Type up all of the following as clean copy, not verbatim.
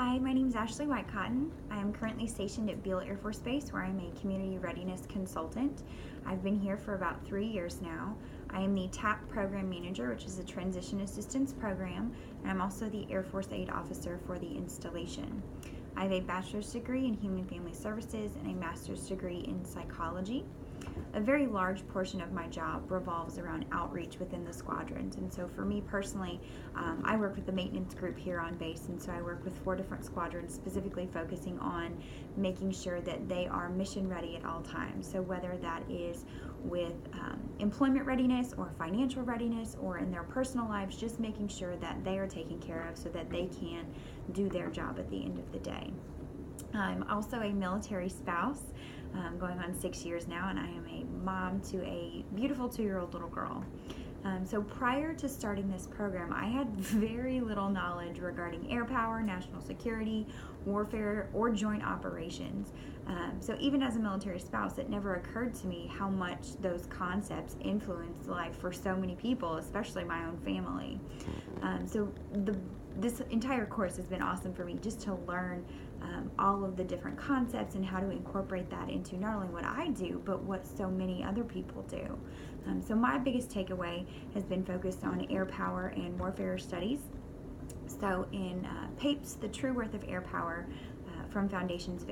Hi, my name is Ashley Whitecotton. I am currently stationed at Beale Air Force Base, where I'm a community readiness consultant. I've been here for about 3 years now. I am the TAP program manager, which is a transition assistance program, and I'm also the Air Force aid officer for the installation. I have a bachelor's degree in human family services and a master's degree in psychology. A very large portion of my job revolves around outreach within the squadrons, and so for me personally, I work with the maintenance group here on base, and so I work with 4 different squadrons, specifically focusing on making sure that they are mission ready at all times. So whether that is with employment readiness or financial readiness or in their personal lives, just making sure that they are taken care of so that they can do their job at the end of the day. I'm also a military spouse, going on 6 years now, and I am a mom to a beautiful 2-year-old little girl. So prior to starting this program, I had very little knowledge regarding AirPower, national security, warfare, or joint operations. So even as a military spouse, it never occurred to me how much those concepts influence life for so many people, especially my own family. This entire course has been awesome for me, just to learn all of the different concepts and how to incorporate that into not only what I do, but what so many other people do. So my biggest takeaway has been focused on AirPower and warfare studies. So in PAPES, The True Worth of AirPower, from Foundations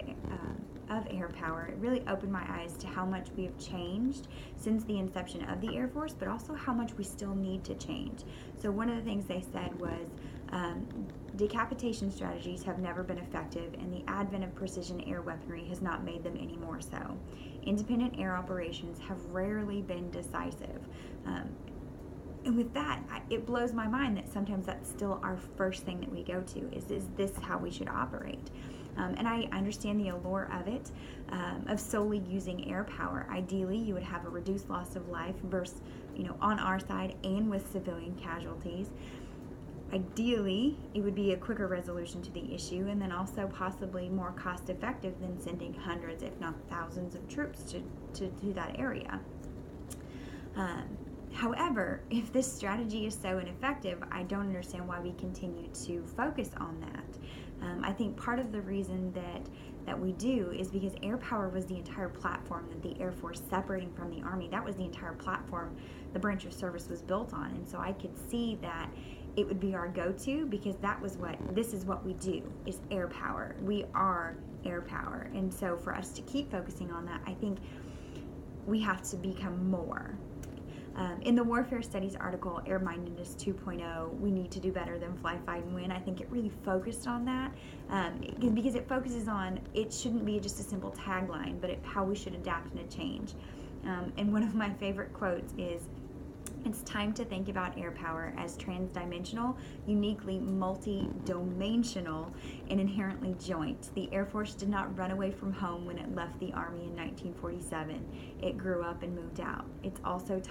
of AirPower, it really opened my eyes to how much we have changed since the inception of the Air Force, but also how much we still need to change. So one of the things they said was decapitation strategies have never been effective, and the advent of precision air weaponry has not made them any more so. Independent air operations have rarely been decisive. And with that, it blows my mind that sometimes that's still our first thing that we go to, is this how we should operate? And I understand the allure of it, of solely using air power. Ideally, you would have a reduced loss of life versus, on our side and with civilian casualties. Ideally, it would be a quicker resolution to the issue, and then also possibly more cost effective than sending hundreds, if not thousands, of troops to that area. However, if this strategy is so ineffective, I don't understand why we continue to focus on that. I think part of the reason that we do is because AirPower was the entire platform that the Air Force, separating from the Army, that was the entire platform the branch of service was built on. And so I could see that it would be our go-to, because this is what we do, is AirPower. We are AirPower. And so for us to keep focusing on that, I think we have to become more. In the Warfare Studies article, Air Mindedness 2.0, we need to do better than fly, fight, and win. I think it really focused on that, because it focuses on, it shouldn't be just a simple tagline, but how we should adapt and change. And one of my favorite quotes is, "It's time to think about AirPower as transdimensional, uniquely multi-dimensional, and inherently joint. The Air Force did not run away from home when it left the Army in 1947. It grew up and moved out. It's also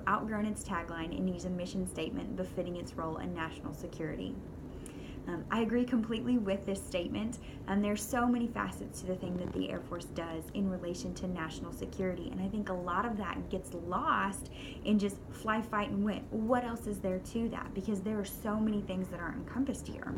outgrown its tagline and needs a mission statement befitting its role in national security." I agree completely with this statement. There's so many facets to the thing that the Air Force does in relation to national security, and I think a lot of that gets lost in just fly, fight, and win. What else is there to that? Because there are so many things that are encompassed here.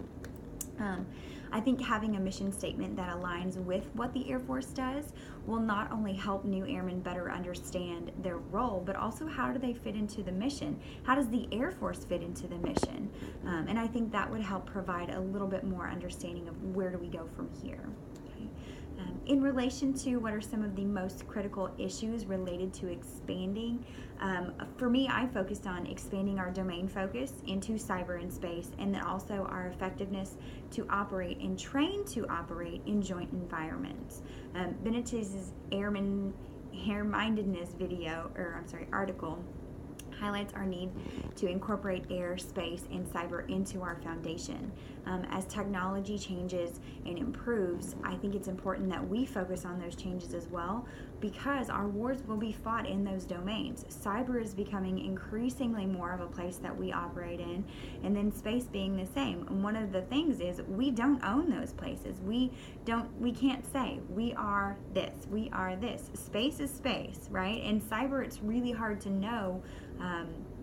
I think having a mission statement that aligns with what the Air Force does will not only help new airmen better understand their role, but also how do they fit into the mission? How does the Air Force fit into the mission? And I think that would help provide a little bit more understanding of where do we go from here. In relation to what are some of the most critical issues related to expanding, for me, I focused on expanding our domain focus into cyber and space, and then also our effectiveness to operate and train to operate in joint environments. Benitez's Air-Mindedness article highlights our need to incorporate air, space, and cyber into our foundation. As technology changes and improves, I think it's important that we focus on those changes as well, because our wars will be fought in those domains. Cyber is becoming increasingly more of a place that we operate in, and then space being the same. And one of the things is we don't own those places. We can't say we are this, we are this. Space is space, right? And cyber, it's really hard to know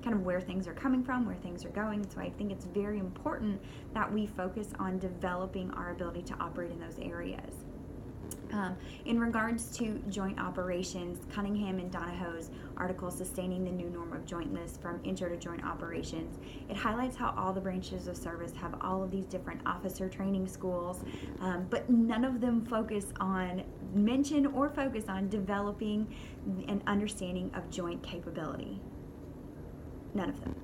kind of where things are coming from, where things are going. So I think it's very important that we focus on developing our ability to operate in those areas. In regards to joint operations, Cunningham and Donahoe's article, Sustaining the New Norm of Jointless from Intro to Joint Operations, it highlights how all the branches of service have all of these different officer training schools, but none of them mention or focus on developing an understanding of joint capability. None of them.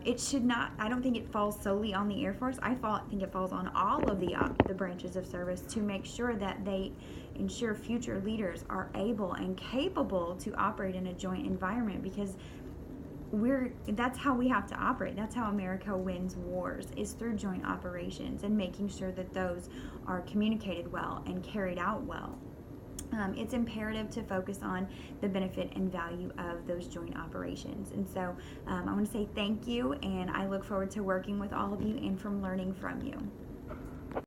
It should not, I don't think it falls solely on the Air Force. I think it falls on all of the branches of service to make sure that they ensure future leaders are able and capable to operate in a joint environment, because that's how we have to operate. That's how America wins wars, is through joint operations and making sure that those are communicated well and carried out well. It's imperative to focus on the benefit and value of those joint operations. And so I want to say thank you, and I look forward to working with all of you and from learning from you.